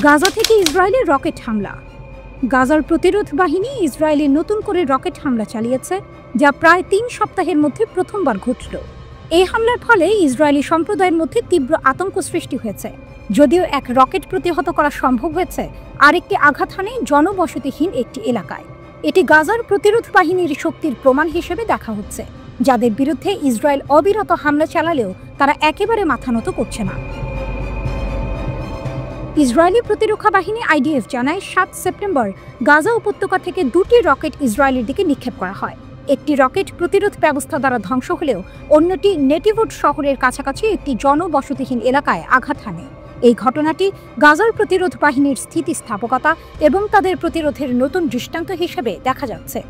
গাজা থেকে ইসরায়েলের রকেট হামলা। গাজার প্রতিরোধ বাহিনী ইসরায়েলে নতুন করে রকেট হামলা চালিয়েছে, যা প্রায় ৩ সপ্তাহের মধ্যে প্রথমবার ঘটল। এই হামলার ফলে ইসরায়েলি সম্প্রদায়ের মধ্যে তীব্র আতঙ্ক সৃষ্টি হয়েছে। যদিও এক রকেট প্রতিহত করা সম্ভব হয়েছে, আরেকটি আঘাত হানে জনবসতিহীন একটি এলাকায়। এটি গাজার প্রতিরোধ বাহিনীর শক্তির প্রমাণ হিসেবে দেখা হচ্ছে, যাদের বিরুদ্ধে ইসরায়েল অবিরত হামলা চালালেও তারা একেবারে মাথা নত করছে না। ইসরায়েলি প্রতিরক্ষা বাহিনী IDF জানায় ৭ সেপ্টেম্বর গাজা উপত্যকা থেকে ২টি রকেট ইসরায়েলের দিকে নিক্ষেপ করা হয়। একটি রকেট প্রতিরোধ ব্যবস্থা দ্বারা ধ্বংস হলেও অন্যটি নেটিভুড শহরের কাছাকাছি একটি জনবসতিহীন এলাকায় আঘাত হানে। এই ঘটনাটি গাজার প্রতিরোধ বাহিনীর স্থিতিস্থাপকতা এবং তাদের প্রতিরোধের নতুন দৃষ্টান্ত হিসেবে দেখা যাচ্ছে।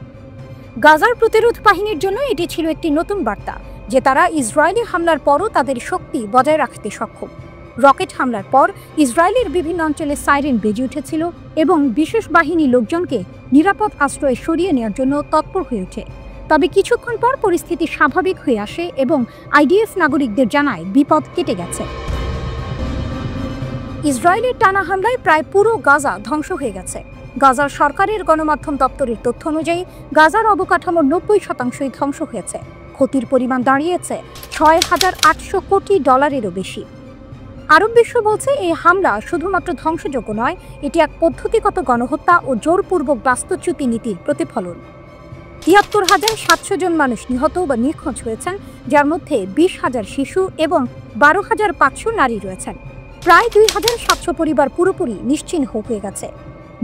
গাজার প্রতিরোধ বাহিনীর জন্য এটি ছিল একটি নতুন বার্তা যে তারা ইসরায়েলি হামলার পরও তাদের শক্তি বজায় রাখতে সক্ষম। রকেট হামলার পর ইসরায়েলের বিভিন্ন অঞ্চলে সাইরেন বেজে উঠেছিল এবং বিশেষ বাহিনী লোকজনকে নিরাপদ আশ্রয়ে সরিয়ে নেওয়ার জন্য তৎপর হয়ে ওঠে। তবে কিছুক্ষণ পর পরিস্থিতি স্বাভাবিক হয়ে আসে এবং IDF নাগরিকদের জানায় বিপদ কেটে গেছে। ইসরায়েলের টানা হামলায় প্রায় পুরো গাজা ধ্বংস হয়ে গেছে। গাজার সরকারের গণমাধ্যম দপ্তরের তথ্য অনুযায়ী গাজার অবকাঠামোর ৯০% ধ্বংস হয়েছে। ক্ষতির পরিমাণ দাঁড়িয়েছে $৬,৮০০ কোটি বেশি। আরব বিশ্ব বলছে এই হামলা শুধুমাত্র ধ্বংসযোগ্য নয়, এটি এক পদ্ধতিগত গণহত্যা ও জোরপূর্বক বাস্তুচ্যুতি নীতির প্রতিফলন। ৭৩,৭০০ জন মানুষ নিহত বা নিখোঁজ হয়েছেন, যার মধ্যে ২০,০০০ শিশু এবং ১২,৫০০ নারী রয়েছেন। প্রায় ২,৭০০ পরিবার পুরোপুরি নিশ্চিহ্ন হয়ে গেছে।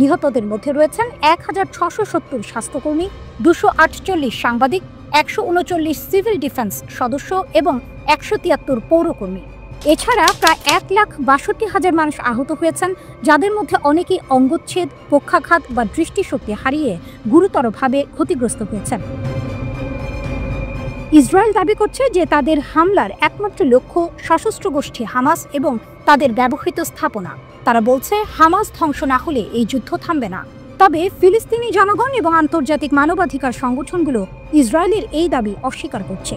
নিহতদের মধ্যে রয়েছেন ১,৬৭০ স্বাস্থ্যকর্মী, ২৪৮ সাংবাদিক, ১৩৯ সিভিল ডিফেন্স সদস্য এবং ১৭৩ পৌরকর্মী। এছাড়া প্রায় ১,৬২,০০০ মানুষ আহত হয়েছেন, যাদের মধ্যে অনেকেই অঙ্গচ্ছেদ, পক্ষাঘাত বা দৃষ্টিশক্তি হারিয়ে গুরুতরভাবে ক্ষতিগ্রস্ত হয়েছেন। ইসরায়েল দাবি করছে যে তাদের হামলার একমাত্র লক্ষ্য সশস্ত্র গোষ্ঠী হামাস এবং তাদের ব্যবহৃত স্থাপনা। তারা বলছে হামাস ধ্বংস না হলে এই যুদ্ধ থামবে না। তবে ফিলিস্তিনি জনগণ এবং আন্তর্জাতিক মানবাধিকার সংগঠনগুলো ইসরায়েলের এই দাবি অস্বীকার করছে।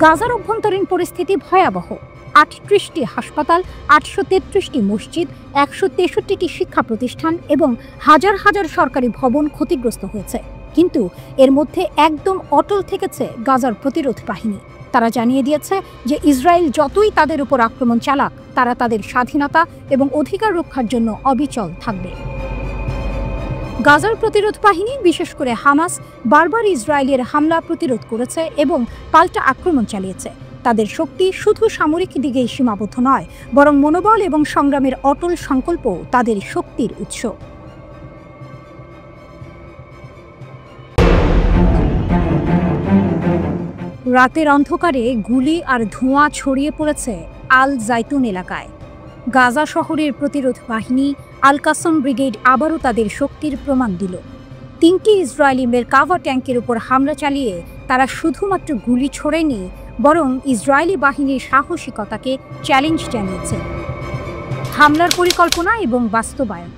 গাজার অভ্যন্তরীণ পরিস্থিতি ভয়াবহ। ৩৮টি হাসপাতাল, ৮৩৩টি মসজিদ, ১৬৩টি শিক্ষা প্রতিষ্ঠান এবং হাজার হাজার সরকারি ভবন ক্ষতিগ্রস্ত হয়েছে। কিন্তু এর মধ্যে একদম অটল থেকেছে গাজার প্রতিরোধ বাহিনী। তারা জানিয়ে দিয়েছে যে ইসরায়েল যতই তাদের উপর আক্রমণ চালাক, তারা তাদের স্বাধীনতা এবং অধিকার রক্ষার জন্য অবিচল থাকবে। গাজার প্রতিরোধ বাহিনী, বিশেষ করে হামাস, বারবার ইসরায়েলের হামলা প্রতিরোধ করেছে এবং পাল্টা আক্রমণ চালিয়েছে। তাদের শক্তি শুধু সামরিক দিকেই সীমাবদ্ধ নয়, বরং মনোবল এবং সংগ্রামের অটল সংকল্প তাদের শক্তির উৎস। রাতের অন্ধকারে গুলি আর ধোঁয়া ছড়িয়ে পড়েছে আল জাইতুন এলাকায়। গাজা শহরের প্রতিরোধ বাহিনী আল কাসম ব্রিগেড আবারও তাদের শক্তির প্রমাণ দিল। ৩টি ইসরায়েলি মেরকাভা ট্যাঙ্কের উপর হামলা চালিয়ে তারা শুধুমাত্র গুলি ছোড়েনি, বরং ইসরায়েলি বাহিনীর সাহসিকতাকে চ্যালেঞ্জ জানিয়েছে। হামলার পরিকল্পনা এবং বাস্তবায়ন।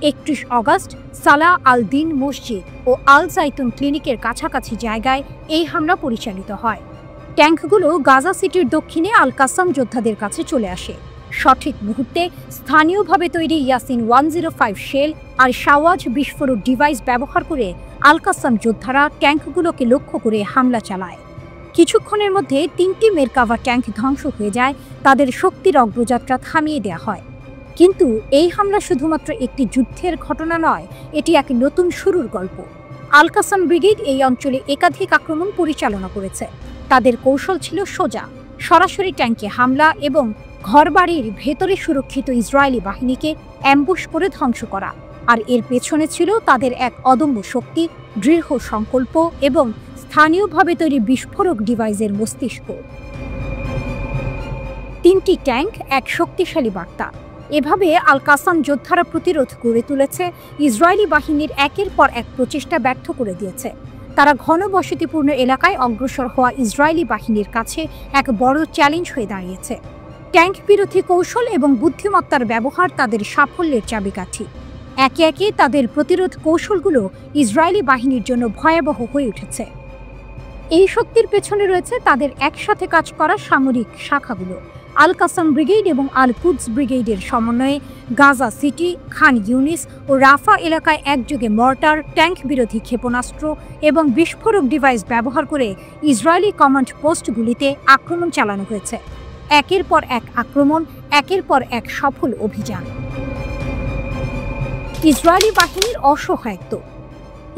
৩১ অগস্ট সালাহ আল দিন মসজিদ ও আল জাইতুন ক্লিনিকের কাছাকাছি জায়গায় এই হামলা পরিচালিত হয়। ট্যাঙ্কগুলো গাজা সিটির দক্ষিণে আল কাসাম যোদ্ধাদের কাছে চলে আসে। সঠিক মুহূর্তে স্থানীয়ভাবে তৈরি ইয়াসিন 105 শেল আর শাওয়াজ বিস্ফোরক ডিভাইস ব্যবহার করে আল কাসাম যোদ্ধারা ট্যাঙ্কগুলোকে লক্ষ্য করে হামলা চালায়। কিছুক্ষণের মধ্যে ৩টি মেরকাভা ট্যাঙ্ক ধ্বংস হয়ে যায়, তাদের শক্তির অগ্রযাত্রা থামিয়ে দেওয়া হয়। কিন্তু এই হামলা শুধুমাত্র একটি যুদ্ধের ঘটনা নয়, এটি এক নতুন শুরুর গল্প। আল কাসাম ব্রিগেড এই অঞ্চলে একাধিক আক্রমণ পরিচালনা করেছে। তাদের কৌশল ছিল সোজা, সরাসরি ট্যাঙ্কে হামলা এবং ঘরবাড়ির ভেতরে সুরক্ষিত ইসরায়েলি বাহিনীকে অ্যাম্বুশ করে ধ্বংস করা। আর এর পেছনে ছিল তাদের এক অদম্য শক্তি, দৃঢ় সংকল্প এবং স্থানীয়ভাবে তৈরি বিস্ফোরক ডিভাইসের মস্তিষ্ক। ৩টি ট্যাঙ্ক, এক শক্তিশালী বার্তা। এভাবে আল কাসাম যোদ্ধারা প্রতিরোধ গড়ে তুলেছে, ইসরায়েলি বাহিনীর একের পর এক প্রচেষ্টা ব্যর্থ করে দিয়েছে। তারা ঘনবসতিপূর্ণ এলাকায় অগ্রসর হওয়া ইসরায়েলি বাহিনীর কাছে এক বড় চ্যালেঞ্জ হয়ে দাঁড়িয়েছে। ট্যাঙ্ক বিরোধী কৌশল এবং বুদ্ধিমত্তার ব্যবহার তাদের সাফল্যের চাবিকাঠি। একে একে তাদের প্রতিরোধ কৌশলগুলো ইসরায়েলি বাহিনীর জন্য ভয়াবহ হয়ে উঠেছে। এই শক্তির পেছনে রয়েছে তাদের একসাথে কাজ করা সামরিক শাখাগুলো। আল কাসাম ব্রিগেড এবং আল কুদস ব্রিগেডের সমন্বয়ে গাজা সিটি, খান ইউনিস ও রাফা এলাকায় একযোগে মর্টার, ট্যাঙ্ক বিরোধী ক্ষেপণাস্ত্র এবং বিস্ফোরক ডিভাইস ব্যবহার করে ইসরায়েলি কমান্ড পোস্টগুলিতে আক্রমণ চালানো হয়েছে। একের পর এক আক্রমণ, একের পর এক সফল অভিযান। ইসরায়েলি বাহিনীর অসহায়ত্ব।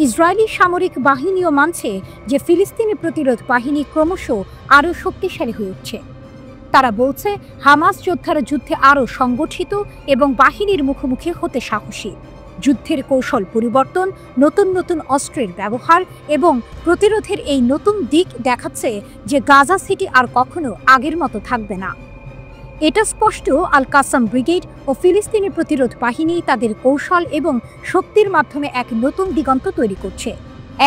ইসরায়েলি সামরিক বাহিনীও মানছে যে ফিলিস্তিনি প্রতিরোধ বাহিনী ক্রমশ আরও শক্তিশালী হয়ে উঠছে। তারা বলছে হামাস যোদ্ধারা যুদ্ধে আরও সংগঠিত এবং বাহিনীর মুখোমুখি হতে সাহসী। যুদ্ধের কৌশল পরিবর্তন, নতুন নতুন অস্ত্রের ব্যবহার এবং প্রতিরোধের এই নতুন দিক দেখাচ্ছে যে গাজা সিটি আর কখনো আগের মতো থাকবে না। এটা স্পষ্ট আল কাসাম ব্রিগেড ও ফিলিস্তিনি প্রতিরোধ বাহিনী তাদের কৌশল এবং শক্তির মাধ্যমে এক নতুন দিগন্ত তৈরি করছে।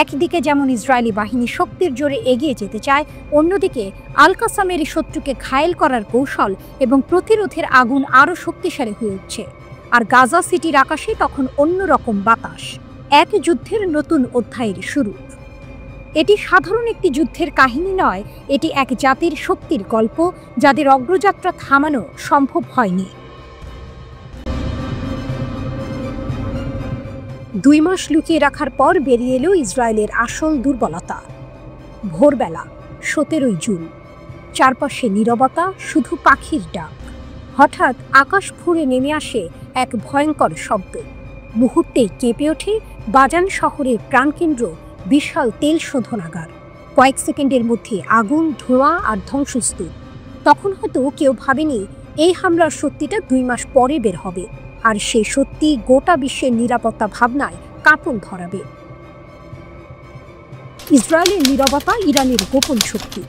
একদিকে যেমন ইসরায়েলি বাহিনী শক্তির জোরে এগিয়ে যেতে চায়, অন্যদিকে আল কাসামের শত্রুকে ঘায়েল করার কৌশল এবং প্রতিরোধের আগুন আরও শক্তিশালী হয়ে উঠছে। আর গাজা সিটির আকাশে তখন অন্যরকম বাতাস, এক যুদ্ধের নতুন অধ্যায়ের শুরু। এটি সাধারণ একটি যুদ্ধের কাহিনী নয়, এটি এক জাতির শক্তির গল্প যাদের অগ্রযাত্রা থামানো সম্ভব হয়নি। 2 মাস লুকিয়ে রাখার পর বেরিয়ে এলো ইসরায়েলের আসল দুর্বলতা। ভোরবেলা 17 জুন, চারপাশে নীরবতা, শুধু পাখির ডাক। হঠাৎ আকাশ ফুঁড়ে নেমে আসে এক ভয়ঙ্কর শব্দ। মুহূর্তেই কেঁপে ওঠে বাজান শহরের প্রাণকেন্দ্র, বিশাল তেল শোধনাগার। কয়েক সেকেন্ডের মধ্যে আগুন, ধোঁয়া আর ধ্বংসস্তূপ। তখন হয়তো কেউ ভাবেনি এই হামলার সত্যিটা 2 মাস পরে বের হবে, আর সেই সত্যি গোটা বিশ্বের নিরাপত্তা ভাবনায় কাঁপন ধরাবে। ইসরায়েলের নীরবতা ইরানের গোপন শক্তি।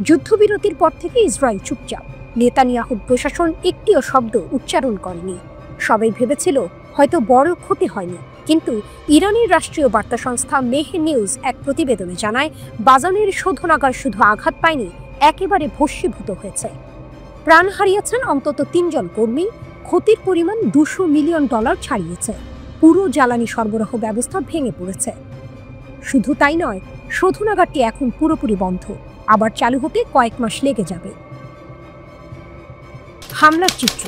যুদ্ধবিরতির পর থেকে ইসরায়েল চুপচাপ। নেতানিয়াহুর প্রশাসন একটিও শব্দ উচ্চারণ করেনি। সবাই ভেবেছিল হয়তো বড় ক্ষতি হয়নি, কিন্তু ইরানের রাষ্ট্রীয় বার্তা সংস্থা মেহের নিউজ এক প্রতিবেদনে জানায় বাজানের শোধনাগার শুধু আঘাত পায়নি, একেবারে ভস্মীভূত হয়েছে। প্রাণ হারিয়েছেন অন্তত 3 জন কর্মী, ক্ষতির পরিমাণ $200 মিলিয়ন ছাড়িয়েছে। পুরো জ্বালানি সরবরাহ ব্যবস্থা ভেঙে পড়েছে। শুধু তাই নয়, শোধনাগারটি এখন পুরোপুরি বন্ধ, আবার চালু হতে কয়েক মাস লেগে যাবে। হামলার চিত্র।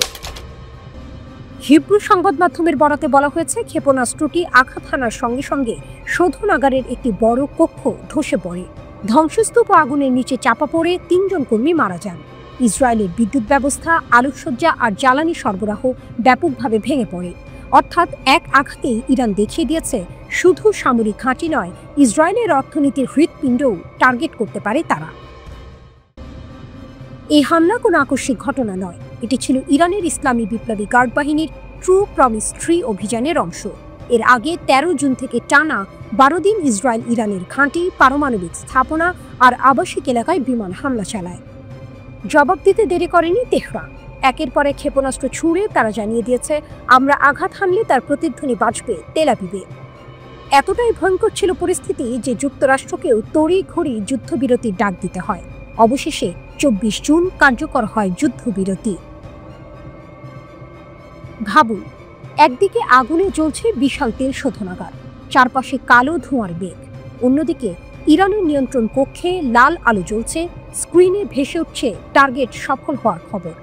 হিব্রু সংবাদ মাধ্যমের বরাতে বলা হয়েছে ক্ষেপণাস্ত্রটি আঘাত হানার সঙ্গে সঙ্গে শোধনাগারের একটি বড় কক্ষ ধসে পড়ে। ধ্বংসস্তূপ ও আগুনের নিচে চাপা পড়ে 3 জন কর্মী মারা যান। ইসরায়েলের বিদ্যুৎ ব্যবস্থা, আলোকসজ্জা আর জ্বালানি সরবরাহ ব্যাপকভাবে ভেঙে পড়ে। অর্থাৎ এক আঘাতেই ইরান দেখিয়ে দিয়েছে শুধু সামরিক ঘাঁটি নয়, ইসরায়েলের অর্থনীতির হৃৎপিণ্ডও টার্গেট করতে পারে তারা। এই হামলা কোনো আকস্মিক ঘটনা নয়, এটি ছিল ইরানের ইসলামী বিপ্লবী গার্ড বাহিনীর ট্রু প্রমিস 3 অভিযানের অংশ। এর আগে 13 জুন থেকে টানা 12 দিন ইসরায়েল ইরানের ঘাঁটি, পারমাণবিক স্থাপনা আর আবাসিক এলাকায় বিমান হামলা চালায়। জবাব দিতে দেরি করেনি তেহরান। একের পর এক ক্ষেপণাস্ত্র ছুড়ে তারা জানিয়ে দিয়েছে, আমরা আঘাত হানলে তার প্রতিধ্বনি বাজবে তেল আবিবে। এতটাই ভয়ঙ্কর ছিল পরিস্থিতি যে যুক্তরাষ্ট্রকেও তড়িঘড়ি যুদ্ধবিরতির ডাক দিতে হয়। অবশেষে 24 জুন কার্যকর হয় যুদ্ধবিরতি। ভাবুন, একদিকে আগুনে জ্বলছে বিশাল তেল শোধনাগার, চারপাশে কালো ধোঁয়ার বেগ। অন্যদিকে ইরানের নিয়ন্ত্রণ কক্ষে লাল আলো জ্বলছে, স্ক্রিনে ভেসে উঠছে টার্গেট সফল হওয়ার খবর।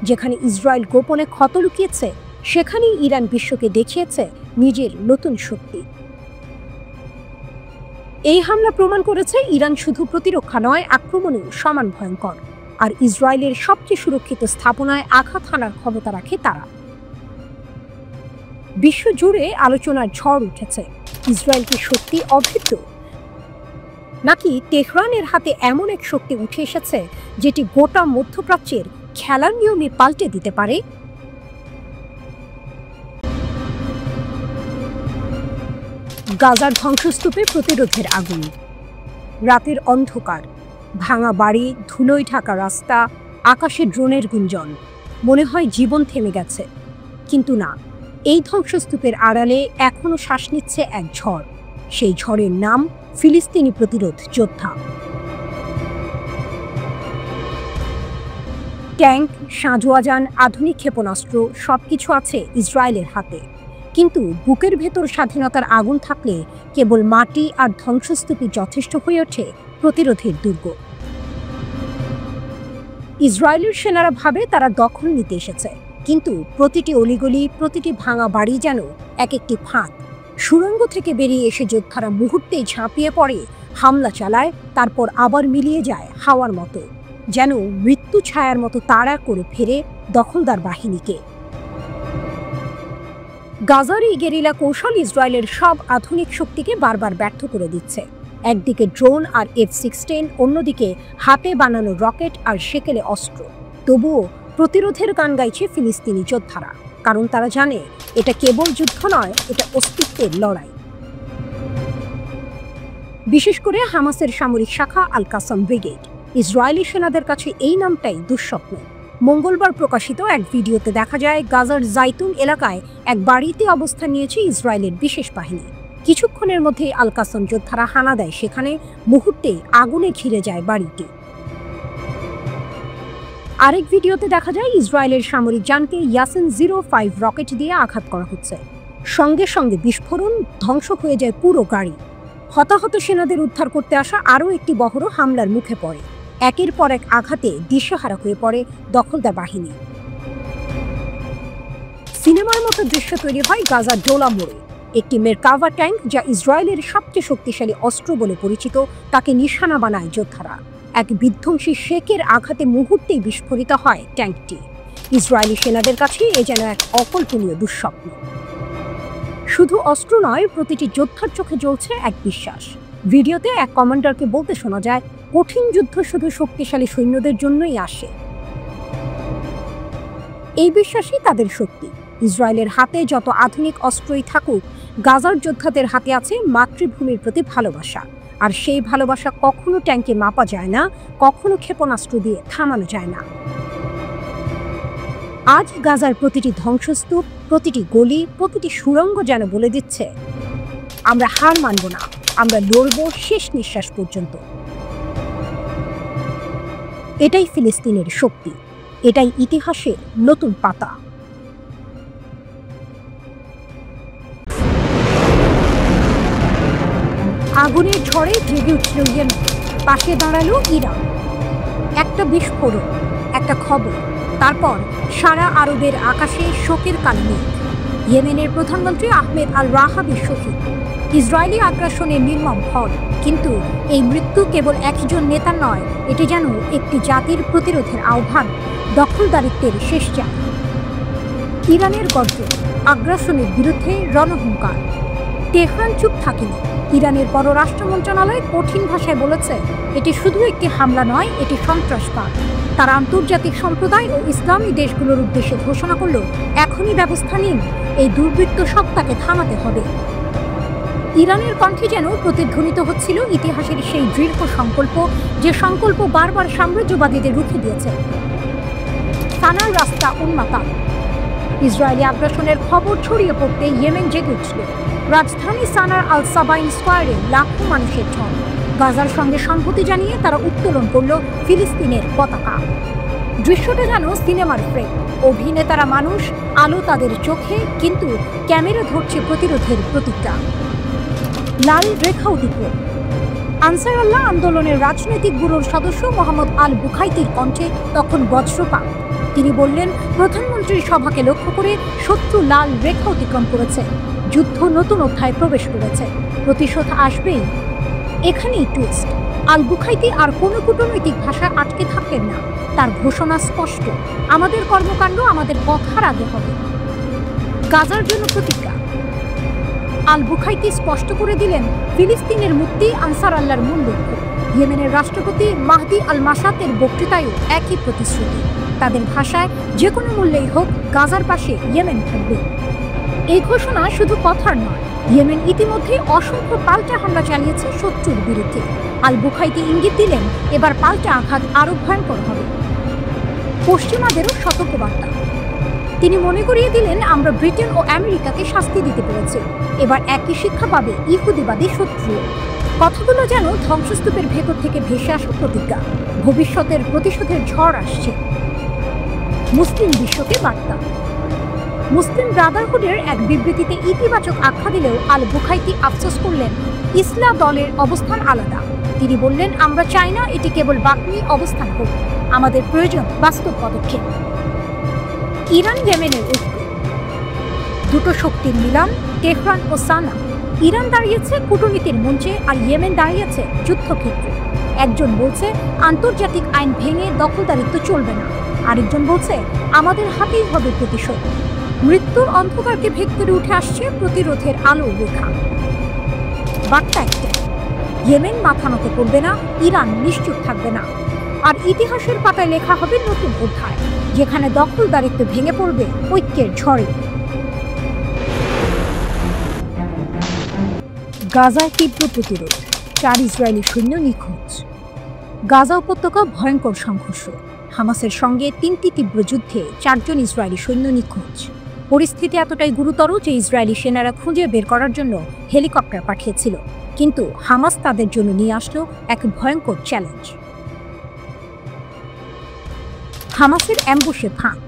যেখানে ইসরায়েল গোপনে ক্ষত লুকিয়েছে, সেখানেই ইরান বিশ্বকে দেখিয়েছে নিজের নতুন শক্তি। এই হামলা প্রমাণ করেছে ইরান শুধু প্রতিরক্ষা নয়, আক্রমণেও সমান ভয়ঙ্কর। আর ইসরায়েলের সবচেয়ে সুরক্ষিত স্থাপনায় আঘাত হানার ক্ষমতা রাখে তারা। বিশ্বজুড়ে আলোচনার ঝড় উঠেছে। ইসরায়েল কি সত্যি অভেদ্য, নাকি তেহরানের হাতে এমন এক শক্তি উঠে এসেছে যেটি গোটা মধ্যপ্রাচ্যের খেলার নিয়মে পাল্টে দিতে পারে? গাজার ধ্বংসস্তূপে প্রতিরোধের আগুন। রাতের অন্ধকার, ভাঙা বাড়ি, ধুলোয় ঢাকা রাস্তা, আকাশে ড্রোনের গুঞ্জন। মনে হয় জীবন থেমে গেছে, কিন্তু না। এই ধ্বংসস্তূপের আড়ালে এখনো শ্বাস নিচ্ছে এক ঝড়। সেই ঝড়ের নাম ফিলিস্তিনি প্রতিরোধ যোদ্ধা। ট্যাঙ্ক, সাঁজোয়াজান, আধুনিক ক্ষেপণাস্ত্র সবকিছু আছে ইসরায়েলের হাতে, কিন্তু বুকের ভেতর স্বাধীনতার আগুন থাকলে কেবল মাটি আর ধ্বংসস্তূপই যথেষ্ট হয়ে ওঠে প্রতিরোধের দুর্গ। ইসরায়েলের সেনারা ভাবে তারা দখল নিতে এসেছে, কিন্তু প্রতিটি অলিগলি, প্রতিটি ভাঙা বাড়ি যেন এক একটি ফাঁদ। সুড়ঙ্গ থেকে বেরিয়ে এসে যোদ্ধারা মুহূর্তেই ঝাঁপিয়ে পড়ে, হামলা চালায়, তারপর আবার মিলিয়ে যায় হাওয়ার মতো, যেন মৃত্যু ছায়ার মতো তাড়া করে ফেরে দখলদার বাহিনীকে। গাজার এই গেরিলা কৌশল ইসরায়েলের সব আধুনিক শক্তিকে বারবার ব্যর্থ করে দিচ্ছে। একদিকে ড্রোন আর F-16, অন্যদিকে হাতে বানানো রকেট আর সেকেলে অস্ত্র। তবুও প্রতিরোধের গান গাইছে ফিলিস্তিনি যোদ্ধারা, কারণ তারা জানে এটা কেবল যুদ্ধ নয়, এটা অস্তিত্বের লড়াই। বিশেষ করে হামাসের সামরিক শাখা আল কাসাম ব্রিগেড। ইসরায়েলি সেনাদের কাছে এই নামটাই দুঃস্বপ্ন। মঙ্গলবার প্রকাশিত এক ভিডিওতে দেখা যায় গাজার জাইতুন এলাকায় এক বাড়িতে অবস্থান নিয়েছে ইসরায়েলের বিশেষ বাহিনী। কিছুক্ষণের মধ্যেই আল কাসাম যোদ্ধারা হানা দেয় সেখানে, মুহূর্তে আগুনে ঘিরে যায় বাড়িটি। আরেক ভিডিওতে দেখা যায় ইসরায়েলের সামরিক যানকে ইয়াসিন 05 রকেট দিয়ে আঘাত করা হচ্ছে। সঙ্গে সঙ্গে বিস্ফোরণ, ধ্বংস হয়ে যায় পুরো গাড়ি। হতাহত সেনাদের উদ্ধার করতে আসা আরও একটি বহরও হামলার মুখে পড়ে। একের পর এক আঘাতে দিশেহারা হয়ে পড়ে দখলদার বাহিনী। সিনেমার মতো দৃশ্য তৈরি হয় গাজার ডোলা মোড়ে। একটি মেরকাভা ট্যাঙ্ক, যা ইসরায়েলের সবচেয়ে শক্তিশালী অস্ত্র বলে পরিচিত, তাকে নিশানা বানায় যোদ্ধারা। এক বিধ্বংসী শেকের আঘাতে মুহূর্তেই বিস্ফোরিত হয় ট্যাঙ্কটি। ইসরায়েলি সেনাদের কাছে এ যেন এক অকল্পনীয় দুঃস্বপ্ন। শুধু অস্ত্র নয়, প্রতিটি যোদ্ধার চোখে জ্বলছে এক বিশ্বাস। ভিডিওতে এক কমান্ডারকে বলতে শোনা যায়, কঠিন যুদ্ধ শুধু শক্তিশালী সৈন্যদের জন্যই আসে। এই বিশ্বাসই তাদের শক্তি। ইসরায়েলের হাতে যত আধুনিক অস্ত্রই থাকুক, গাজার যোদ্ধাদের হাতে আছে মাতৃভূমির প্রতি ভালোবাসা। আর সেই ভালোবাসা কখনো ট্যাঙ্কে মাপা যায় না, কখনো ক্ষেপণাস্ত্র দিয়ে থামানো যায় না। আজ গাজার প্রতিটি ধ্বংসস্তূপ, প্রতিটি গলি, প্রতিটি সুড়ঙ্গ যেন বলে দিচ্ছে, আমরা হার মানব না, আমরা লড়ব শেষ নিঃশ্বাস পর্যন্ত। এটাই ফিলিস্তিনের শক্তি, এটাই ইতিহাসের নতুন পাতা। আগুনের ঝড়ে জেগে উঠল ইয়েমেন, পাশে দাঁড়ালো ইরান। একটা বিস্ফোরণ, একটা খবর, তারপর সারা আরবের আকাশে শোকের কালো মেঘ। ইয়েমেনের প্রধানমন্ত্রী আহমেদ আল রাহাবি শহীদ, ইসরায়েলি আগ্রাসনের নির্মম ফল। কিন্তু এই মৃত্যু কেবল একজন নেতার নয়, এটি যেন একটি জাতির প্রতিরোধের আহ্বান, দখলদারিত্বের শেষ চাপ। ইরানের গর্জন, আগ্রাসনের বিরুদ্ধে রণহুঙ্কার। তেহরান চুপ থাকেনি। ইরানের পররাষ্ট্র মন্ত্রণালয় কঠিন ভাষায় বলেছে, এটি শুধু একটি হামলা নয়, এটি সন্ত্রাসবাদ। তারা আন্তর্জাতিক সম্প্রদায় ও ইসলামী দেশগুলোর উদ্দেশ্যে ঘোষণা করল, এখনই ব্যবস্থা নিন, এই দুর্বৃত্ত সত্তাকে থামাতে হবে। ইরানের কণ্ঠে যেন প্রতিধ্বনিত হচ্ছিল ইতিহাসের সেই দৃঢ় সংকল্প, যে সংকল্প বারবার সাম্রাজ্যবাদীদের রুখে দিয়েছে। সানার রাস্তা উন্মাতাল। ইসরায়েলি আগ্রাসনের খবর ছড়িয়ে পড়তে ইয়েমেন জেগে উঠল। রাজধানী সানার আল সাবাইন স্কোয়ারে লাখো মানুষের ঢল। গাজার সঙ্গে সংহতি জানিয়ে তারা উত্তোলন করল ফিলিস্তিনের পতাকা। দৃশ্যটা যেন সিনেমার ফ্রেম। অভিনেতারা মানুষ, আলো তাদের চোখে, কিন্তু ক্যামেরা ধরছে প্রতিরোধের প্রতীকটা। লাল রেখা অতিক্রম। আনসার আল্লাহ আন্দোলনের রাজনৈতিক ব্যুরোর সদস্য মোহাম্মদ আল বুখাইতির কণ্ঠে তখন বজ্রপাত। তিনি বললেন, প্রধানমন্ত্রীর সভাকে লক্ষ্য করে শত্রু লাল রেখা অতিক্রম করেছে, যুদ্ধ নতুন অধ্যায়ে প্রবেশ করেছে, প্রতিশোধ আসবেই। এখানেই টুইস্ট। আল বুখাইতি আর কোনো কূটনৈতিক ভাষায় আটকে থাকলেন না। তার ঘোষণা স্পষ্ট, আমাদের কর্মকাণ্ড আমাদের কথার আগে হবে। গাজার জন্য প্রতিজ্ঞা। আল বুখাইতি স্পষ্ট করে দিলেন, ফিলিস্তিনের মুক্তি আনসার আল্লাহর মূল লক্ষ্য। ইয়েমেনের রাষ্ট্রপতি মাহদি আল মাসাতের বক্তৃতায়ও একই প্রতিশ্রুতি। তাদের ভাষায়, যে কোনো মূল্যেই হোক গাজার পাশে ইয়েমেন থাকবে। এই ঘোষণা শুধু কথার নয়, ইয়েমেন ইতিমধ্যে অসংখ্য পাল্টা হামলা চালিয়েছে শত্রুর বিরুদ্ধে। আল বুখাইতি ইঙ্গিত দিলেন, এবার পাল্টা আঘাত আরও ভয়ঙ্কর হবে। পশ্চিমাদেরও সতর্কবার্তা। তিনি মনে করিয়ে দিলেন, আমরা ব্রিটেন ও আমেরিকাকে শাস্তি দিতে পেরেছি, এবার একই শিক্ষা পাবে ইহুদিবাদী শত্রু। কথাগুলো যেন ধ্বংসস্তূপের ভেতর থেকে ভেসে আসা প্রতিজ্ঞা। ভবিষ্যতের প্রতিশোধের ঝড় আসছে। মুসলিম বিশ্বকে বার্তা। মুসলিম ব্রাদারহুডের এক বিবৃতিতে ইতিবাচক আখ্যা দিলেও আল বুখাইতি আফসোস করলেন, ইসলাম দলের অবস্থান আলাদা। তিনি বললেন, আমরা চাই না এটি কেবল বাকনি অবস্থান হোক, আমাদের প্রয়োজন বাস্তব পদক্ষেপ। ইরান ইয়েমেনের ঐক্য, দুটো শক্তির মিলন, তেহরান ও সানা। ইরান দাঁড়িয়েছে কূটনীতির মঞ্চে আর ইয়েমেন দাঁড়িয়েছে যুদ্ধক্ষেত্রে। একজন বলছে আন্তর্জাতিক আইন ভেঙে দখলদারিত্ব চলবে না, আরেকজন বলছে আমাদের হাতেই হবে প্রতিশোধ। মৃত্যুর অন্ধকারকে ভেদ করে উঠে আসছে প্রতিরোধের আলোর রেখা। বার্তা একটাই, ইয়েমেন মাথা নত করবে না, ইরান নিশ্চুপ থাকবে না। আর ইতিহাসের পাতায় লেখা হবে নতুন অধ্যায়, যেখানে দখলদারিত্ব ভেঙে পড়বে ঐক্যের ঝড়ে। গাজায় তীব্র প্রতিরোধ, 4 ইসরায়েলি সৈন্য নিখোঁজ। গাজা উপত্যকা ভয়ঙ্কর সংঘর্ষ, হামাসের সঙ্গে 3টি তীব্র যুদ্ধে 4 জন ইসরায়েলি সৈন্য নিখোঁজ। পরিস্থিতি এতটাই গুরুতর যে ইসরায়েলি সেনারা খুঁজে বের করার জন্য হেলিকপ্টার পাঠিয়েছিল, কিন্তু হামাস তাদের জন্য নিয়ে আসলো এক ভয়ঙ্কর চ্যালেঞ্জ। হামাসের অ্যাম্বুশে ফাঁদ,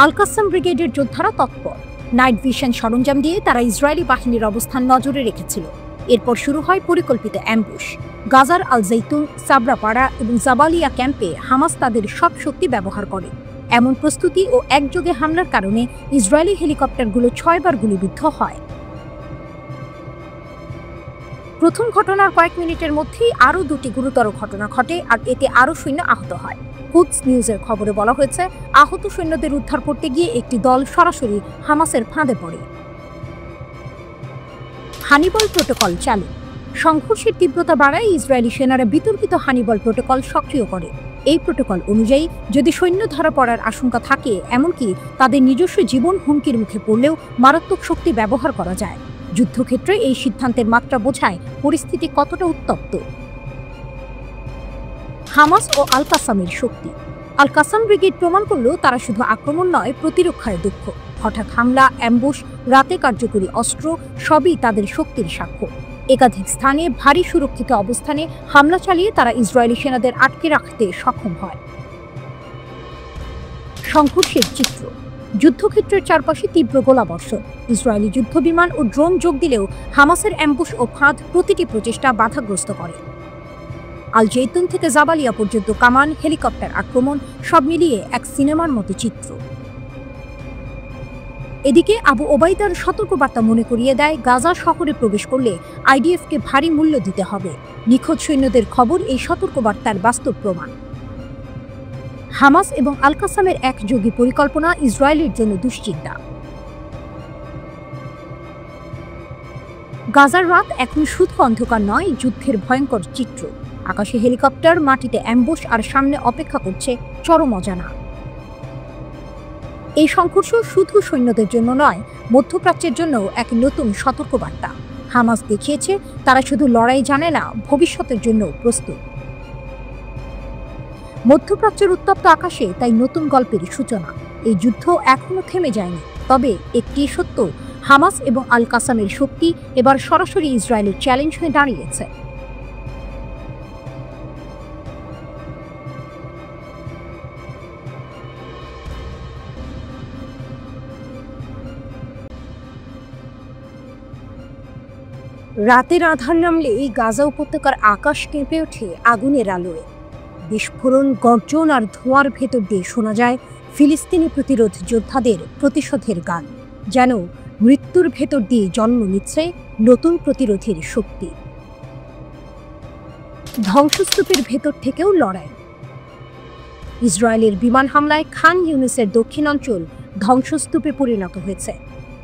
আল কাসাম ব্রিগেডের যোদ্ধারা তৎপর। নাইট ভিশন সরঞ্জাম দিয়ে তারা ইসরায়েলি বাহিনীর অবস্থান নজরে রেখেছিল। এরপর শুরু হয় পরিকল্পিত অ্যাম্বুশ। গাজার আল জৈতুন, সাবরাপাড়া এবং জাবালিয়া ক্যাম্পে হামাস তাদের সব শক্তি ব্যবহার করে। এমন প্রস্তুতি ও একযোগে হামলার কারণে ইসরায়েলি হেলিকপ্টারগুলো 6 বার গুলিবিদ্ধ হয়। প্রথম ঘটনার কয়েক মিনিটের মধ্যেই আরও 2টি গুরুতর ঘটনা ঘটে আর এতে আরও সৈন্য আহত হয়। কুদস নিউজের খবরে বলা হয়েছে, আহত সৈন্যদের উদ্ধার করতে গিয়ে একটি দল সরাসরি হামাসের ফাঁদে পড়ে। হানিবল প্রোটোকল চালু, সংঘর্ষের তীব্রতা বাড়ায় ইসরায়েলি সেনারা বিতর্কিত হানিবল প্রোটোকল সক্রিয় করে। এই প্রোটোকল অনুযায়ী যদি সৈন্য ধরা পড়ার আশঙ্কা থাকে, এমনকি তাদের নিজস্ব জীবন হুমকির মুখে পড়লেও মারাত্মক শক্তি ব্যবহার করা যায়। যুদ্ধক্ষেত্রে এই সিদ্ধান্তের মাত্রা বোঝায় পরিস্থিতি কতটা উত্তপ্ত। হামাস ও আল কাসামের শক্তি, আল কাসাম ব্রিগেড প্রমাণ করলেও তারা শুধু আক্রমণ নয়, প্রতিরক্ষায় দক্ষ। হঠাৎ হামলা, অ্যাম্বুশ, রাতে কার্যকরী অস্ত্র সবই তাদের শক্তির সাক্ষ্য। একাধিক স্থানে ভারী সুরক্ষিত অবস্থানে হামলা চালিয়ে তারা ইসরায়েলি সেনাদের আটকে রাখতে সক্ষম হয়। সংঘর্ষের চিত্র, যুদ্ধক্ষেত্রের চারপাশে তীব্র গোলাবর্ষণ। ইসরায়েলি যুদ্ধবিমান ও ড্রোন যোগ দিলেও হামাসের অ্যাম্বুশ ও ফাঁদ প্রতিটি প্রচেষ্টা বাধাগ্রস্ত করে। আল জৈতুন থেকে জাবালিয়া পর্যন্ত কামান, হেলিকপ্টার আক্রমণ, সব মিলিয়ে এক সিনেমার মতো চিত্র। এদিকে আবু ওবাইদার সতর্কবার্তা মনে করিয়ে দেয়, গাজা শহরে প্রবেশ করলে আইডিএফকে ভারী মূল্য দিতে হবে। নিখোঁজ সৈন্যদের খবর এই সতর্কবার্তার বাস্তব প্রমাণ। হামাস এবং আল কাসামের একযোগী পরিকল্পনা ইসরায়েলের জন্য দুশ্চিন্তা। গাজার রাত এখন শুধু অন্ধকার নয়, যুদ্ধের ভয়ঙ্কর চিত্র। আকাশে হেলিকপ্টার, মাটিতে অ্যাম্বুশ, আর সামনে অপেক্ষা করছে চরম অজানা। এই সংঘর্ষ শুধু সৈন্যদের জন্য নয়, মধ্যপ্রাচ্যের জন্য এক নতুন সতর্কবার্তা। হামাস দেখিয়েছে তারা শুধু লড়াই জানে না, ভবিষ্যতের জন্য প্রস্তুত। মধ্যপ্রাচ্যের উত্তপ্ত আকাশে তাই নতুন গল্পের সূচনা। এই যুদ্ধ এখনো থেমে যায়নি, তবে একটি সত্য, হামাস এবং আল কাসামের শক্তি এবার সরাসরি ইসরায়েলের চ্যালেঞ্জ হয়ে দাঁড়িয়েছে। রাতের আধার নামলে এই গাজা উপত্যকার আকাশ কেঁপে ওঠে আগুনের আলোয়। বিস্ফোরণ, গর্জন আর ধোঁয়ার ভেতর দিয়ে শোনা যায় ফিলিস্তিনি প্রতিরোধ যোদ্ধাদের প্রতিশোধের গান। যেন মৃত্যুর ভেতর দিয়ে জন্ম নিচ্ছে নতুন প্রতিরোধের শক্তি। ধ্বংসস্তূপের ভেতর থেকেও লড়াই। ইসরায়েলের বিমান হামলায় খান ইউনিসের দক্ষিণাঞ্চল ধ্বংসস্তূপে পরিণত হয়েছে,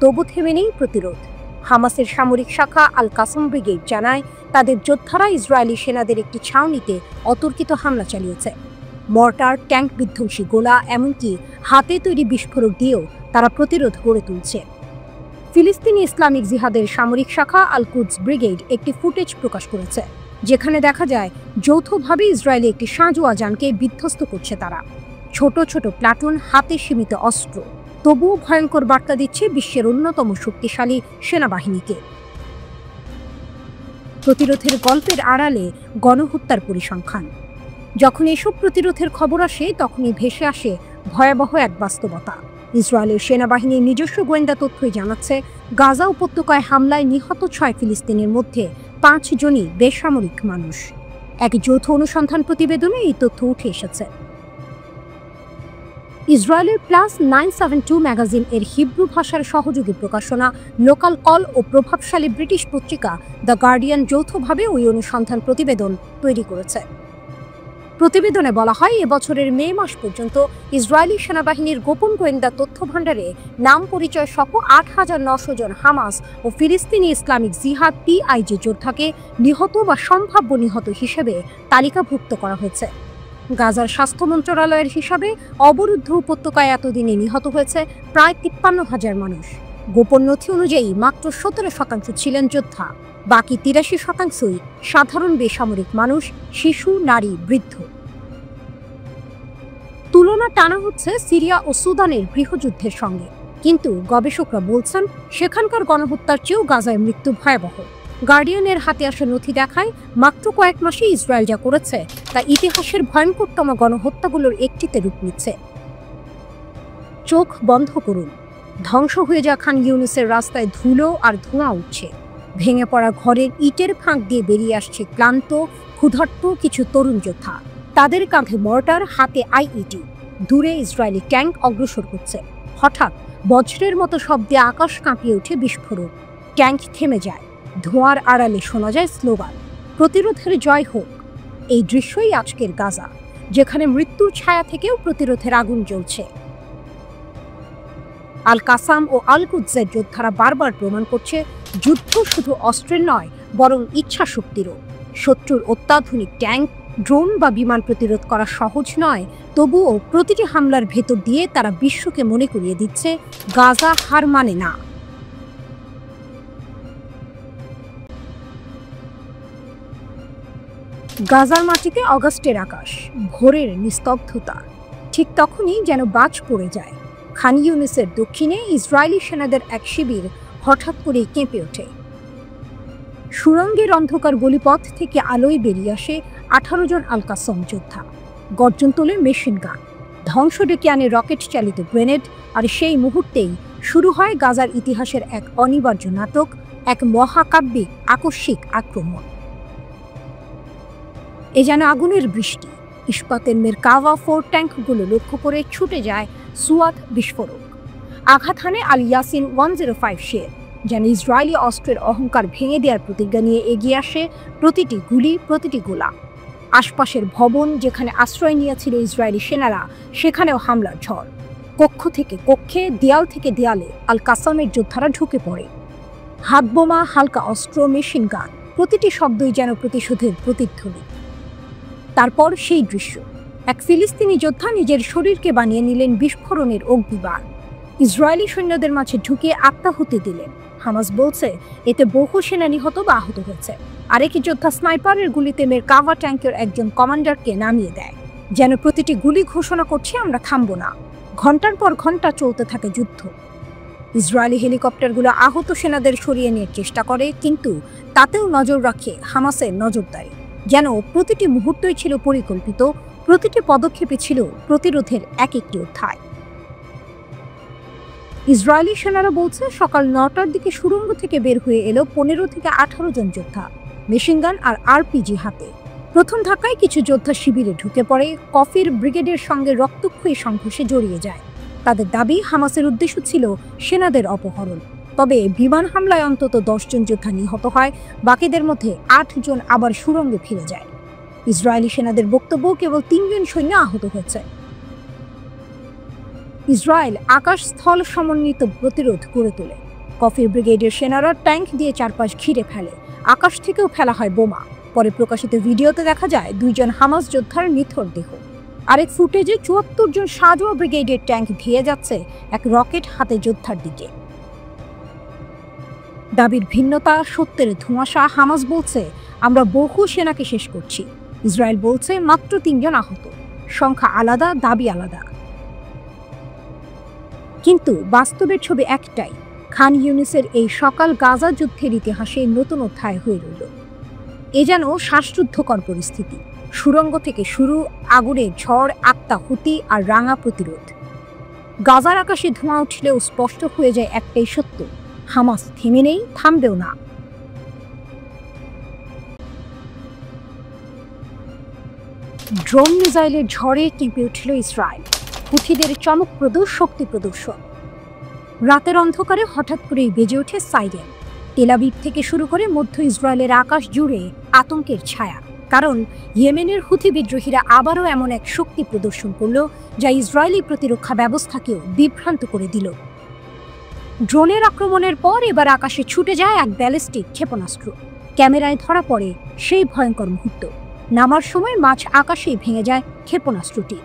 তবু থেমে নেই প্রতিরোধ। হামাসের সামরিক শাখা আল কাসাম ব্রিগেড জানায়, তাদের যোদ্ধারা ইসরায়েলি সেনাদের একটি ছাউনিতে অতর্কিত হামলা চালিয়েছে। মর্টার, ট্যাঙ্ক বিধ্বংসী গোলা, এমনকি হাতে তৈরি বিস্ফোরক দিয়েও তারা প্রতিরোধ গড়ে তুলছে। ফিলিস্তিনি ইসলামিক জিহাদের সামরিক শাখা আল কুদস ব্রিগেড একটি ফুটেজ প্রকাশ করেছে, যেখানে দেখা যায় যৌথভাবে ইসরায়েলি একটি সাঁজোয়া যানকে বিধ্বস্ত করছে তারা। ছোট ছোট প্লাটুন, হাতে সীমিত অস্ত্র, তবুও ভয়ঙ্কর বার্তা দিচ্ছে বিশ্বের অন্যতম শক্তিশালী সেনাবাহিনীকে। প্রতিরোধের গল্পের আড়ালে গণহত্যার পরিসংখ্যান। যখন এসব প্রতিরোধের খবর আসে, তখনই ভেসে আসে ভয়াবহ এক বাস্তবতা। ইসরায়েলের সেনাবাহিনীর নিজস্ব গোয়েন্দা তথ্যই জানাচ্ছে, গাজা উপত্যকায় হামলায় নিহত 6 ফিলিস্তিনের মধ্যে 5 জনই বেসামরিক মানুষ। এক যৌথ অনুসন্ধান প্রতিবেদনে এই তথ্য উঠে এসেছে। ইসরায়েলের প্লাস 972 ম্যাগাজিন এর হিব্রু ভাষার সহযোগী প্রকাশনা লোকাল কল ও প্রভাবশালী ব্রিটিশ পত্রিকা দ্য গার্ডিয়ান যৌথভাবে ওই অনুসন্ধান প্রতিবেদন তৈরি করেছে। প্রতিবেদনে বলা হয়, এবছরের মে মাস পর্যন্ত ইসরায়েলি সেনাবাহিনীর গোপন গোয়েন্দা তথ্য ভাণ্ডারে নাম পরিচয় সহ 8,900 জন হামাস ও ফিলিস্তিনি ইসলামিক জিহাদ PIJ যোদ্ধাকে নিহত বা সম্ভাব্য নিহত হিসেবে তালিকাভুক্ত করা হয়েছে। গাজার স্বাস্থ্য মন্ত্রণালয়ের হিসাবে অবরুদ্ধ উপত্যকায় এতদিনে নিহত হয়েছে প্রায় 53,000 মানুষ। গোপন নথি অনুযায়ী মাত্র 17% ছিলেন যোদ্ধা, বাকি 83%ই সাধারণ বেসামরিক মানুষ, শিশু, নারী, বৃদ্ধ। তুলনা টানা হচ্ছে সিরিয়া ও সুদানের গৃহযুদ্ধের সঙ্গে, কিন্তু গবেষকরা বলছেন সেখানকার গণহত্যার চেয়েও গাজায় মৃত্যু ভয়াবহ। গার্ডিয়ানের হাতে আসা নথি দেখায় মাত্র কয়েক মাসে ইসরায়েল যা করেছে তা ইতিহাসের ভয়ঙ্করতম গণহত্যাগুলোর একটিতে রূপ নিচ্ছে। চোখ বন্ধ করুন, ধ্বংস হয়ে যাওয়া খান ইউনিসের রাস্তায় ধুলো আর ধোঁয়া উঠছে। ভেঙে পড়া ঘরের ইটের ফাঁক দিয়ে বেরিয়ে আসছে ক্লান্ত, ক্ষুধার্ত কিছু তরুণ যোদ্ধা। তাদের কাঁধে মর্টার, হাতে IED। দূরে ইসরায়েলি ট্যাঙ্ক অগ্রসর হচ্ছে। হঠাৎ বজ্রের মতো শব্দে আকাশ কাঁপিয়ে ওঠে বিস্ফোরণ। ট্যাঙ্ক থেমে যায়, ধোঁয়ার আড়ালে শোনা যায় স্লোগান, প্রতিরোধের জয় হোক। এই দৃশ্যই আজকের গাজা, যেখানে মৃত্যুর ছায়া থেকেও প্রতিরোধের আগুন জ্বলছে। আল কাসাম ও আল কুদসের যোদ্ধারা বারবার প্রমাণ করছে যুদ্ধ শুধু অস্ত্রের নয়, বরং ইচ্ছা শক্তিরও। শত্রুর অত্যাধুনিক ট্যাঙ্ক, ড্রোন বা বিমান প্রতিরোধ করা সহজ নয়, তবুও প্রতিটি হামলার ভেতর দিয়ে তারা বিশ্বকে মনে করিয়ে দিচ্ছে গাজা হার মানে না। গাজার মাটিতে অগাস্টের আকাশ, ভোরের নিস্তব্ধতা। ঠিক তখনই যেন বাজ পড়ে যায়। খান ইউনিসের দক্ষিণে ইসরায়েলি সেনাদের এক শিবির হঠাৎ করেই কেঁপে ওঠে। সুড়ঙ্গের অন্ধকার গলিপথ থেকে আলোয় বেরিয়ে আসে 18 জন আল কাসম যোদ্ধা। গর্জন তোলে মেশিন গান, ধ্বংস ডেকে আনে রকেট চালিত গ্রেনেড, আর সেই মুহূর্তেই শুরু হয় গাজার ইতিহাসের এক অনিবার্য নাটক, এক মহাকাব্যিক আকস্মিক আক্রমণ। এ যেন আগুনের বৃষ্টি। ইস্পাতের মেরকাভা 4 ট্যাঙ্কগুলো লক্ষ্য করে ছুটে যায় সুয়াত বিস্ফোরক। আঘাত হানে আল ইয়াসিন 105 শেল, যেন ইসরায়েলি অস্ত্রের অহংকার ভেঙে দেওয়ার প্রতিজ্ঞা নিয়ে এগিয়ে আসে প্রতিটি গুলি, প্রতিটি গোলা। আশপাশের ভবন, যেখানে আশ্রয় নিয়েছিল ইসরায়েলি সেনারা, সেখানেও হামলার ঝড়। কক্ষ থেকে কক্ষে, দেয়াল থেকে দেয়ালে আল কাসামের যোদ্ধারা ঢুকে পড়ে। হাতবোমা, হালকা অস্ত্র, মেশিন গান, প্রতিটি শব্দই যেন প্রতিশোধের প্রতিধ্বনি। তারপর সেই দৃশ্য, এক ফিলিস্তিনি যোদ্ধা নিজের শরীরকে বানিয়ে নিলেন বিস্ফোরণের অগ্নিবাণ। ইসরায়েলি সৈন্যদের মাঝে ঢুকে আত্মাহুতি দিলেন। হামাস বলছে এতে বহু সেনা নিহত বা আহত হয়েছে। আরেক যোদ্ধা স্নাইপারের গুলিতে মেরকাভা ট্যাঙ্কের একজন কমান্ডারকে নামিয়ে দেয়, যেন প্রতিটি গুলি ঘোষণা করছে আমরা থামব না। ঘন্টার পর ঘন্টা চলতে থাকে যুদ্ধ। ইসরায়েলি হেলিকপ্টারগুলো আহত সেনাদের সরিয়ে নেওয়ার চেষ্টা করে, কিন্তু তাতেও নজর রাখে হামাসের নজরদারি। যেন প্রতিটি মুহূর্তই ছিল পরিকল্পিত, প্রতিটি পদক্ষেপে ছিল প্রতিরোধের এক একটি অধ্যায়। ইসরায়েলি সেনারা বলছে সকাল 9টার দিকে সুড়ঙ্গ থেকে বের হয়ে এলো 15 থেকে 18 জন যোদ্ধা, মেশিনগান আর RPG হাতে। প্রথম ধাক্কায় কিছু যোদ্ধা শিবিরে ঢুকে পড়ে, কফির ব্রিগেডের সঙ্গে রক্তক্ষয়ী সংঘর্ষে জড়িয়ে যায়। তাদের দাবি হামাসের উদ্দেশ্য ছিল সেনাদের অপহরণ। তবে বিমান হামলায় অন্তত 10 জন যোদ্ধা নিহত হয়, বাকিদের মধ্যে 8 জন আবার সুড়ঙ্গে ফিরে যায়। ইসরায়েলি সেনাদের বক্তব্য কেবল 3 জন সৈন্য আহত হয়েছে। ইসরায়েল আকাশ স্থল সমন্বিত প্রতিরোধ গড়ে তোলে। কফির ব্রিগেডের সেনারা ট্যাঙ্ক দিয়ে চারপাশ ঘিরে ফেলে, আকাশ থেকেও ফেলা হয় বোমা। পরে প্রকাশিত ভিডিওতে দেখা যায় 2 জন হামাস যোদ্ধার নিথর দেহ। আরেক ফুটেজে 74 জন সাজোয়া ব্রিগেডের ট্যাঙ্ক ধেয়ে যাচ্ছে এক রকেট হাতে যোদ্ধার দিকে। দাবির ভিন্নতা, সত্যের ধোঁয়াশা। হামাস বলছে আমরা বহু সেনাকে শেষ করছি, ইসরায়েল বলছে মাত্র 3 জন আহত। সংখ্যা আলাদা, দাবি আলাদা, কিন্তু বাস্তবের ছবি একটাই। খান ইউনিসের এই সকাল গাজা যুদ্ধের ইতিহাসে নতুন অধ্যায় হয়ে রইল। এ যেন শ্বাসরুদ্ধকর পরিস্থিতি। সুড়ঙ্গ থেকে শুরু, আগুনের ঝড়, আত্মাহুতি আর রাঙা প্রতিরোধ। গাজার আকাশে ধোঁয়া উঠলেও স্পষ্ট হয়ে যায় একটাই সত্য, হামাস থেমে নেই, থামবেও না। ড্রোন মিসাইলের ঝড়ে কেঁপে উঠল ইসরায়েল, হুথিদের চমকপ্রদ শক্তি প্রদর্শন। রাতের অন্ধকারে হঠাৎ করেই বেজে ওঠে সাইরেন। তেল আবিব থেকে শুরু করে মধ্য ইসরায়েলের আকাশ জুড়ে আতঙ্কের ছায়া, কারণ ইয়েমেনের হুথি বিদ্রোহীরা আবারও এমন এক শক্তি প্রদর্শন করল যা ইসরায়েলি প্রতিরক্ষা ব্যবস্থাকেও বিভ্রান্ত করে দিল। ড্রোনের আক্রমণের পর এবার আকাশে ছুটে যায় এক ব্যালিস্টিক ক্ষেপণাস্ত্র। ক্যামেরায় ধরা পড়ে সেই ভয়ঙ্কর মুহূর্ত। নামার সময় মাঝ আকাশেই ভেঙে যায় ক্ষেপণাস্ত্রটি।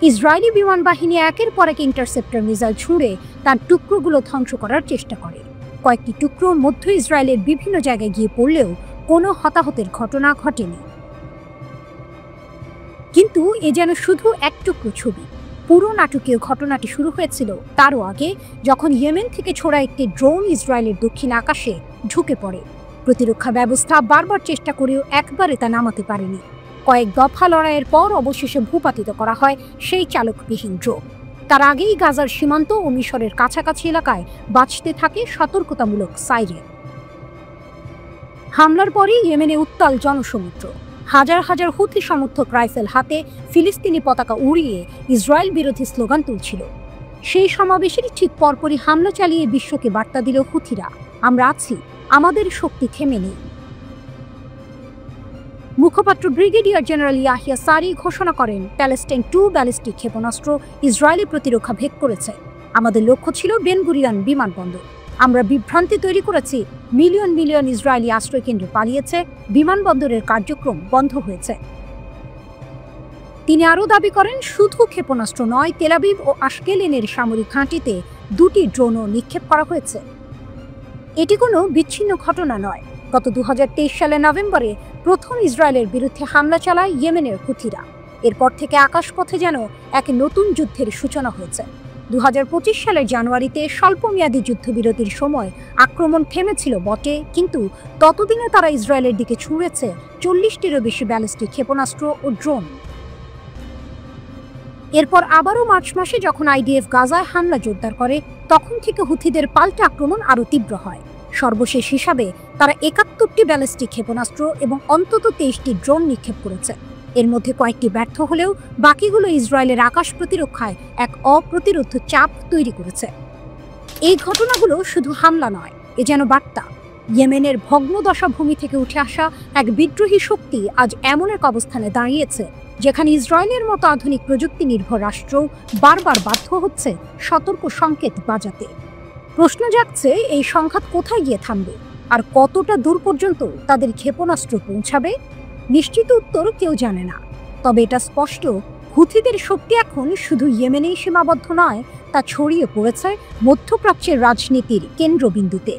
ইসরায়েলি বিমান বাহিনী একের পর এক ইন্টারসেপ্টর মিসাইল ছুঁড়ে তার টুকরোগুলো ধ্বংস করার চেষ্টা করে। কয়েকটি টুকরো মধ্য ইসরায়েলের বিভিন্ন জায়গায় গিয়ে পড়লেও কোনো হতাহতের ঘটনা ঘটেনি। কিন্তু এ যেন শুধু এক টুকরো ছবি। পুরো নাটকীয় ঘটনাটি শুরু হয়েছিল তারও আগে, যখন ইয়েমেন থেকে ছোড়া একটি ড্রোন ইসরায়েলের দক্ষিণ আকাশে ঢুকে পড়ে। প্রতিরক্ষা ব্যবস্থা বারবার চেষ্টা করেও একবারে তা নামাতে পারেনি। কয়েক দফা লড়াইয়ের পর অবশেষে ভূপাতিত করা হয় সেই চালকবিহীন ড্রোন। তার আগেই গাজার সীমান্ত ও মিশরের কাছাকাছি এলাকায় বাজতে থাকে সতর্কতামূলক সাইরেন। হামলার পরই ইয়েমেনে উত্তাল জনসমুদ্র। হাজার হাজার হুথি সমর্থক রাইফেল হাতে ফিলিস্তিনি পতাকা উড়িয়ে ইসরায়েল বিরোধী স্লোগান তুলছিল। সেই সমাবেশের ঠিক পরপরই হামলা চালিয়ে বিশ্বকে বার্তা দিল হুথিরা, আমরা আছি, আমাদের শক্তি থেমে নেই। মুখপাত্র ব্রিগেডিয়ার জেনারেল ইয়াহিয়া সারি ঘোষণা করেন, প্যালেস্টাইন 2 ব্যালিস্টিক ক্ষেপণাস্ত্র ইসরায়েলি প্রতিরক্ষা ভেদ করেছে। আমাদের লক্ষ্য ছিল বেন গুরিয়ন বিমানবন্দর। আমরা বিভ্রান্তি তৈরি করেছি, মিলিয়ন মিলিয়ন ইসরায়েলি আশ্রয়কেন্দ্রে পালিয়েছে, বিমানবন্দরের কার্যক্রম বন্ধ হয়েছে। তিনি আরও দাবি করেন, শুধু ক্ষেপণাস্ত্র নয়, তেল আবিব ও আশকেলনের সামরিক ঘাঁটিতে 2টি ড্রোনও নিক্ষেপ করা হয়েছে। এটি কোনো বিচ্ছিন্ন ঘটনা নয়। গত 2023 সালের নভেম্বরে প্রথম ইসরায়েলের বিরুদ্ধে হামলা চালায় ইয়েমেনের হুথিরা। এরপর থেকে আকাশপথে যেন এক নতুন যুদ্ধের সূচনা হয়েছে। 2025 সালের জানুয়ারিতে স্বল্পমেয়াদী যুদ্ধবিরতির সময় আক্রমণ থেমেছিল বটে, কিন্তু ততদিনে তারা ইসরায়েলের দিকে ছুঁড়েছে 40টিরও বেশি ব্যালিস্টিক ক্ষেপণাস্ত্র ও ড্রোন। এরপর আবারও মার্চ মাসে যখন আইডিএফ গাজায় হামলা জোরদার করে, তখন থেকে হুথিদের পাল্টা আক্রমণ আরও তীব্র হয়। সর্বশেষ হিসাবে তারা 71টি ব্যালিস্টিক ক্ষেপণাস্ত্র এবং অন্তত 23টি ড্রোন নিক্ষেপ করেছে। এর মধ্যে কয়েকটি ব্যর্থ হলেও বাকিগুলো ইসরায়েলের আকাশ প্রতিরক্ষায় এক অপ্রতিরোধ্য চাপ তৈরি করেছে। এই ঘটনাগুলো শুধু হামলা নয়, এ যেন বার্তা। ইয়েমেনের ভগ্নদশা ভূমি থেকে উঠে আসা এক বিদ্রোহী শক্তি আজ এমন এক অবস্থানে দাঁড়িয়েছে যেখানে ইসরায়েলের মতো আধুনিক প্রযুক্তি নির্ভর রাষ্ট্র বারবার বাধ্য হচ্ছে সতর্ক সংকেত বাজাতে। প্রশ্ন জাগছে, এই সংঘাত কোথায় গিয়ে থামবে আর কতটা দূর পর্যন্ত তাদের ক্ষেপণাস্ত্র পৌঁছাবে? নিশ্চিত উত্তর কেউ জানে না। তবে এটা স্পষ্ট, হুথিদের শক্তি এখন শুধু ইয়েমেনেই সীমাবদ্ধ নয়, তা ছড়িয়ে পড়েছে মধ্যপ্রাচ্যের রাজনীতির কেন্দ্রবিন্দুতে।